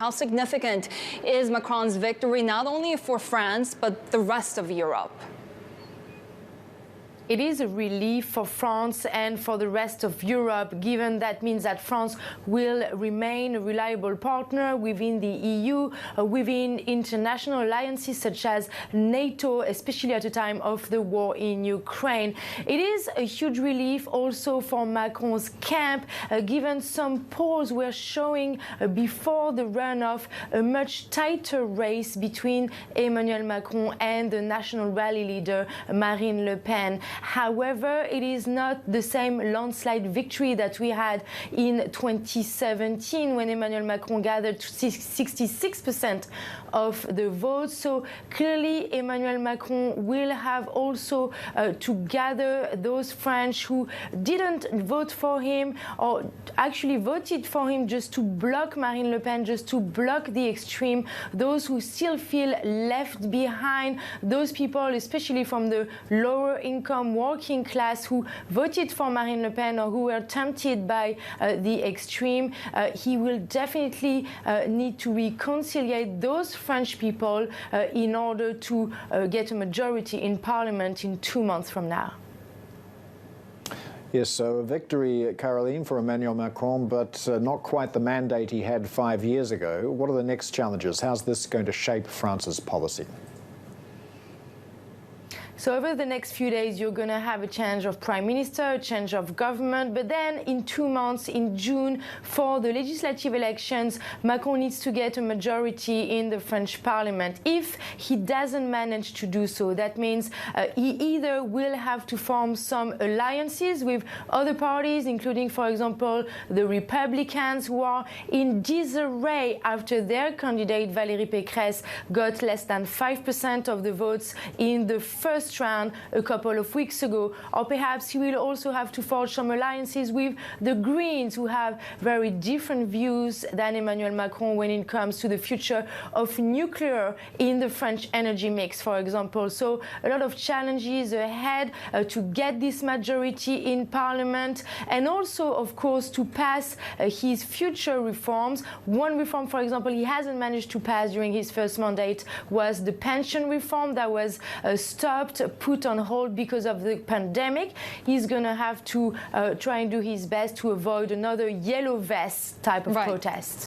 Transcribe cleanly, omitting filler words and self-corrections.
How significant is Macron's victory not only for France, but the rest of Europe? It is a relief for France and for the rest of Europe, given that means that France will remain a reliable partner within the EU, within international alliances such as NATO, especially at a time of the war in Ukraine. It is a huge relief also for Macron's camp, given some polls were showing before the runoff a much tighter race between Emmanuel Macron and the National Rally leader Marine Le Pen. However, it is not the same landslide victory that we had in 2017 when Emmanuel Macron gathered 66% of the votes. So clearly Emmanuel Macron will have also to gather those French who didn't vote for him or actually voted for him just to block Marine Le Pen, just to block the extreme, those who still feel left behind, those people especially from the lower income working class who voted for Marine Le Pen or who were tempted by the extreme. He will definitely need to reconcile those French people in order to get a majority in Parliament in 2 months from now. Yes, so a victory, Caroline, for Emmanuel Macron, but not quite the mandate he had 5 years ago. What are the next challenges? How's this going to shape France's policy? So over the next few days, you're going to have a change of prime minister, a change of government. But then in 2 months, in June, for the legislative elections, Macron needs to get a majority in the French parliament. If he doesn't manage to do so, that means he either will have to form some alliances with other parties, including, for example, the Republicans, who are in disarray after their candidate, Valérie Pécresse, got less than 5% of the votes in the first round a couple of weeks ago. Or perhaps he will also have to forge some alliances with the Greens, who have very different views than Emmanuel Macron when it comes to the future of nuclear in the French energy mix, for example. So a lot of challenges ahead to get this majority in Parliament and also, of course, to pass his future reforms. One reform, for example, he hasn't managed to pass during his first mandate was the pension reform that was stopped, put on hold because of the pandemic. He's going to have to try and do his best to avoid another yellow vest type of protest.